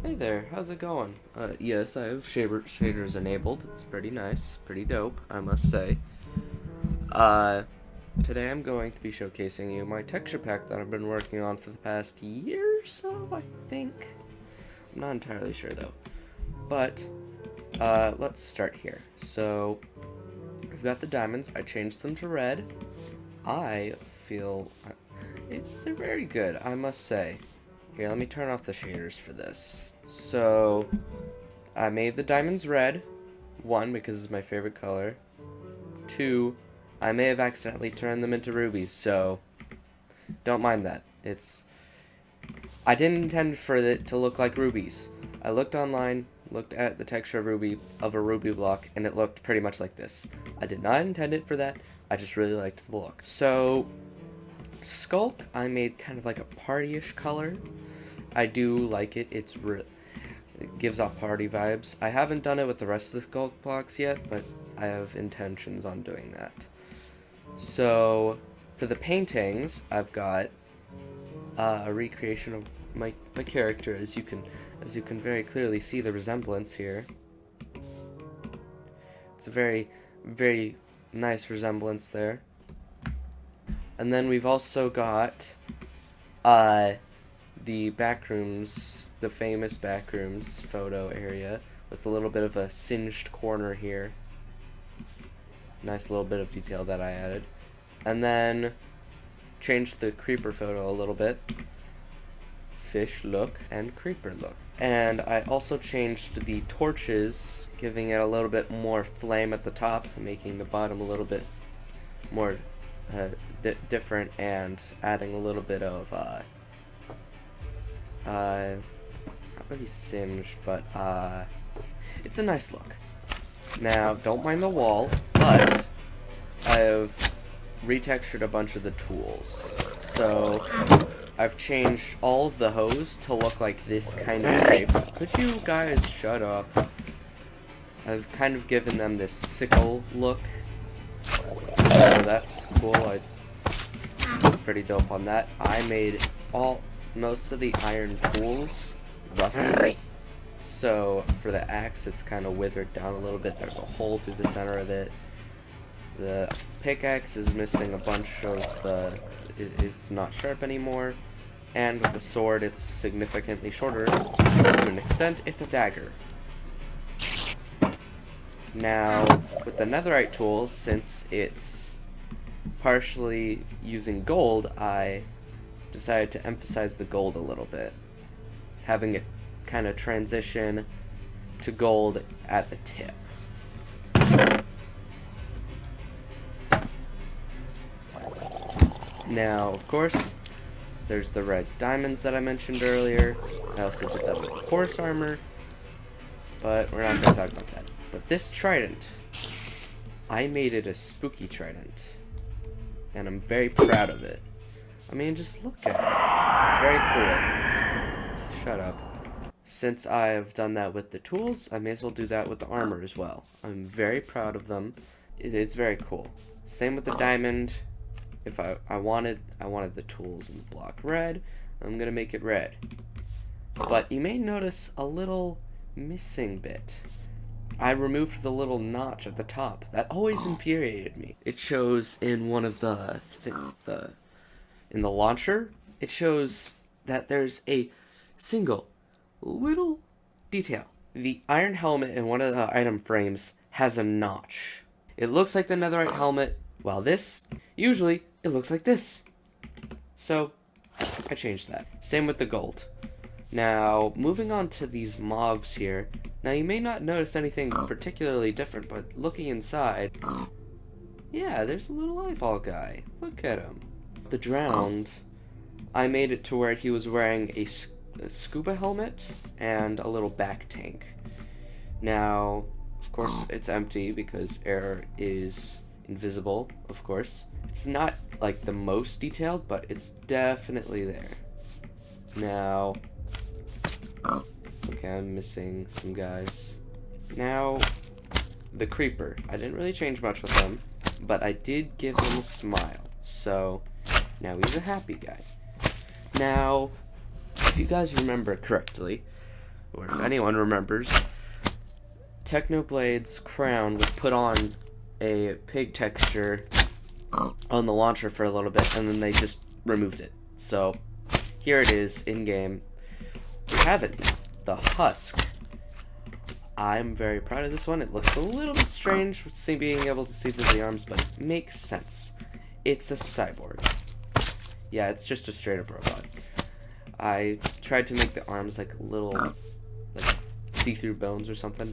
Hey there, how's it going? Yes, I have shaders enabled. It's pretty nice, pretty dope, I must say. Uh, Today I'm going to be showcasing you my texture pack that I've been working on for the past year or so, I think. I'm not entirely sure though. But, let's start here. So, I've got the diamonds, I changed them to red. I feel, they're very good, I must say. Here, let me turn off the shaders for this. So, I made the diamonds red. 1, because it's my favorite color. 2, I may have accidentally turned them into rubies, so don't mind that. I didn't intend for it to look like rubies. I looked online, looked at the texture of a ruby block, and it looked pretty much like this. I did not intend it for that, I just really liked the look. So, Skulk, I made kind of like a party-ish color. I do like it. It gives off party vibes. I haven't done it with the rest of the Skulk blocks yet, but I have intentions on doing that. So, for the paintings, I've got a recreation of my character, as you can very clearly see the resemblance here. It's a very, very nice resemblance there. And then we've also got the backrooms, the famous backrooms photo area with a little bit of a singed corner here. Nice little bit of detail that I added. And then changed the creeper photo a little bit. Fish look and creeper look. And I also changed the torches, giving it a little bit more flame at the top, making the bottom a little bit more different, and adding a little bit of not really singed, but it's a nice look. Now, don't mind the wall, but I have retextured a bunch of the tools. So, I've changed all of the hose to look like this kind of shape. Could you guys shut up? I've kind of given them this sickle look. So that's cool. It's pretty dope on that. I made most of the iron tools rusty. So for the axe, it's kind of withered down a little bit. There's a hole through the center of it. The pickaxe is missing a bunch of it's not sharp anymore. And with the sword, it's significantly shorter. To an extent, it's a dagger. Now, with the netherite tools, since it's partially using gold, I decided to emphasize the gold a little bit, having it kind of transition to gold at the tip. Now, of course, there's the red diamonds that I mentioned earlier. I also did that with the horse armor, but we're not going to talk about that. But this trident, I made it a spooky trident, and I'm very proud of it. I mean, just look at it. It's very cool. Shut up. Since I've done that with the tools, I may as well do that with the armor as well. I'm very proud of them. It's very cool. Same with the diamond. If I wanted the tools and the block red, I'm gonna make it red. But you may notice a little missing bit. I removed the little notch at the top. That always infuriated me. It shows in one of in the launcher. It shows that there's a single little detail. The iron helmet in one of the item frames has a notch. It looks like the netherite helmet, while this, usually, it looks like this. So, I changed that. Same with the gold. Now, moving on to these mobs here. Now, you may not notice anything particularly different, but looking inside, yeah, there's a little eyeball guy. Look at him. The drowned, I made it to where he was wearing a scuba helmet and a little back tank. Now, of course, it's empty because air is invisible, of course. It's not like the most detailed, but it's definitely there. Now, okay, I'm missing some guys. Now, the creeper. I didn't really change much with him, but I did give him a smile. So, now he's a happy guy. Now, if you guys remember correctly, or if anyone remembers, Technoblade's crown was put on a pig texture on the launcher for a little bit, and then they just removed it. So here it is in game. We have it, the husk. I'm very proud of this one. It looks a little bit strange with being able to see through the arms, but it makes sense. It's a cyborg. Yeah, it's just a straight up robot. I tried to make the arms like little, like see-through bones or something.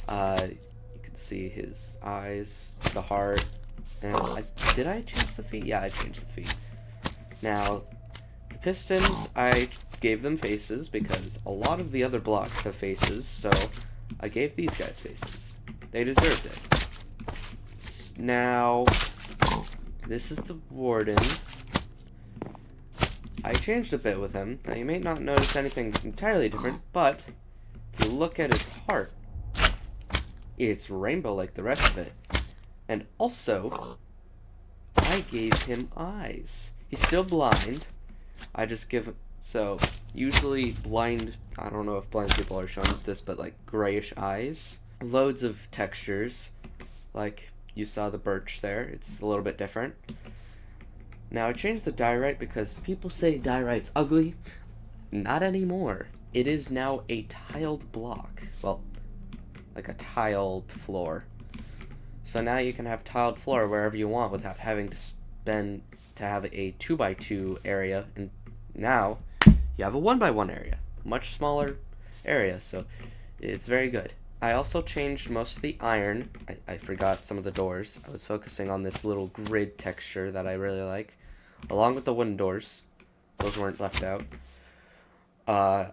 You can see his eyes, the heart, and did I change the feet? Yeah, I changed the feet. Now, the pistons, I gave them faces because a lot of the other blocks have faces, so I gave these guys faces. They deserved it. Now, this is the warden. I changed a bit with him. Now, you may not notice anything entirely different, but if you look at his heart, it's rainbow like the rest of it. And also, I gave him eyes. He's still blind. I just give him... So, usually blind... I don't know if blind people are shown with this, but like grayish eyes. Loads of textures. Like, you saw the birch there. It's a little bit different. Now, I changed the diorite because people say diorite's ugly. Not anymore. It is now a tiled block. Well, like a tiled floor. So now you can have tiled floor wherever you want without having to have a 2x2 area. And now you have a 1x1 area. Much smaller area, so it's very good. I also changed most of the iron. I forgot some of the doors. I was focusing on this little grid texture that I really like, along with the wooden doors. Those weren't left out. I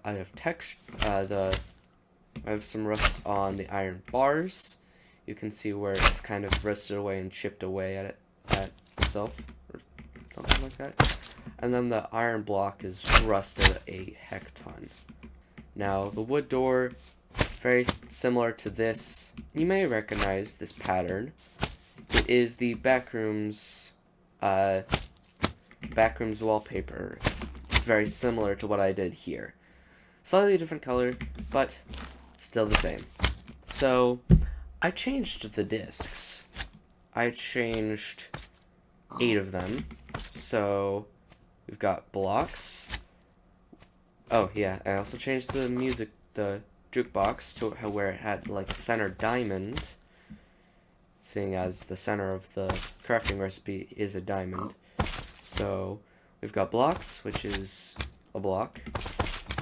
have some rust on the iron bars. You can see where it's kind of rusted away and chipped away at itself, or something like that. And then the iron block is rusted a heck ton. Now the wood door, very similar to this. You may recognize this pattern. It is the backrooms wallpaper. It's very similar to what I did here. Slightly different color, but still the same. So I changed the discs. I changed 8 of them. So we've got blocks. Oh yeah, I also changed the jukebox to where it had like a center diamond, seeing as the center of the crafting recipe is a diamond. So we've got blocks, which is a block,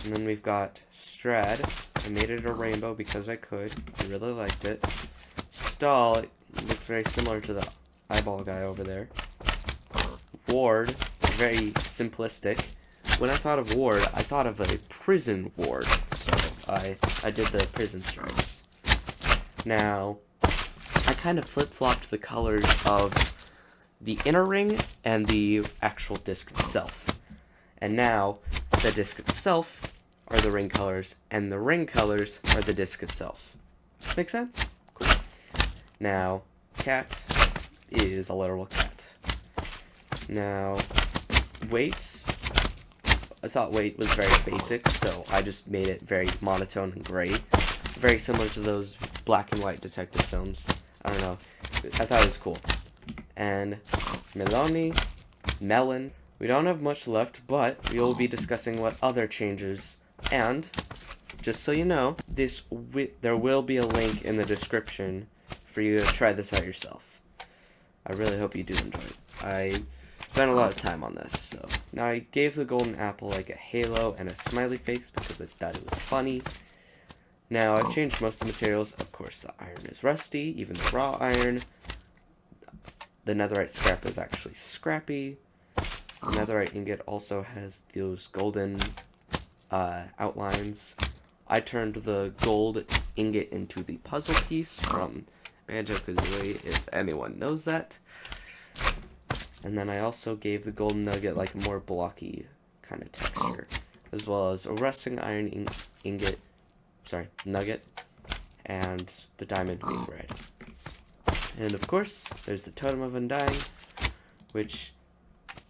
and then we've got Strad. I made it a rainbow because I could. I really liked it. Stall, it looks very similar to the eyeball guy over there. Ward, very simplistic. When I thought of ward, I thought of a prison ward, so I did the prison stripes. Now, I kind of flip-flopped the colors of the inner ring and the actual disc itself. And now, the disc itself are the ring colors, and the ring colors are the disc itself. Make sense? Cool. Now, cat is a literal cat. Now, weight. I thought weight was very basic, so I just made it very monotone and gray. Very similar to those black and white detective films. I don't know. I thought it was cool. And melon. We don't have much left, but we will be discussing what other changes. And, just so you know, there will be a link in the description for you to try this out yourself. I really hope you do enjoy it. I spent a lot of time on this, so now I gave the golden apple like a halo and a smiley face because I thought it was funny. Now I've changed most of the materials. Of course, the iron is rusty, even the raw iron. The netherite scrap is actually scrappy. The netherite ingot also has those golden outlines. I turned the gold ingot into the puzzle piece from Banjo-Kazooie, if anyone knows that. And then I also gave the golden nugget like a more blocky kind of texture, as well as a rusting iron nugget, and the diamond being red. And of course, there's the Totem of Undying, which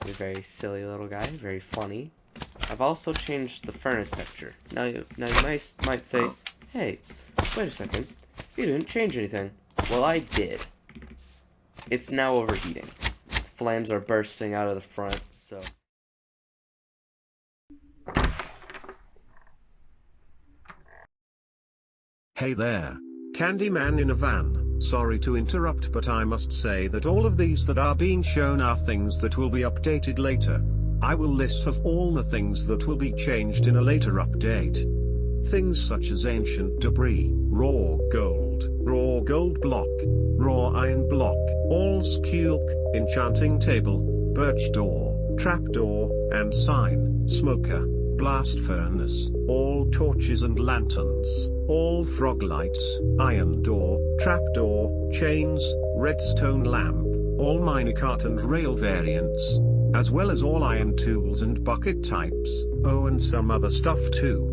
is a very silly little guy, very funny. I've also changed the furnace texture. Now you might say, hey, wait a second, you didn't change anything. Well, I did. It's now overheating. The flames are bursting out of the front, so... Hey there. Candyman in a van. Sorry to interrupt, but I must say that all of these that are being shown are things that will be updated later. I will list of all the things that will be changed in a later update. Things such as ancient debris, raw gold block, raw iron block, all skulk, enchanting table, birch door, trapdoor, and sign, smoker, blast furnace, all torches and lanterns, all frog lights, iron door, trapdoor, chains, redstone lamp, all minecart and rail variants, as well as all iron tools and bucket types, oh, and some other stuff too.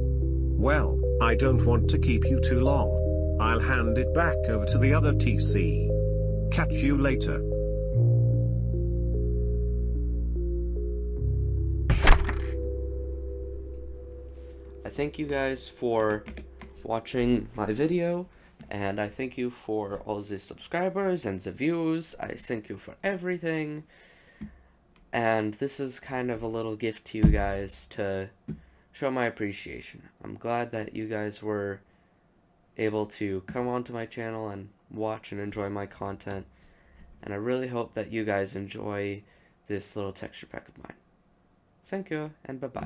Well, I don't want to keep you too long. I'll hand it back over to the other TC. Catch you later. I thank you guys for watching my video, and I thank you for all the subscribers and the views. I thank you for everything, and this is kind of a little gift to you guys to show my appreciation. I'm glad that you guys were able to come onto my channel and watch and enjoy my content, and I really hope that you guys enjoy this little texture pack of mine. Thank you, and bye-bye.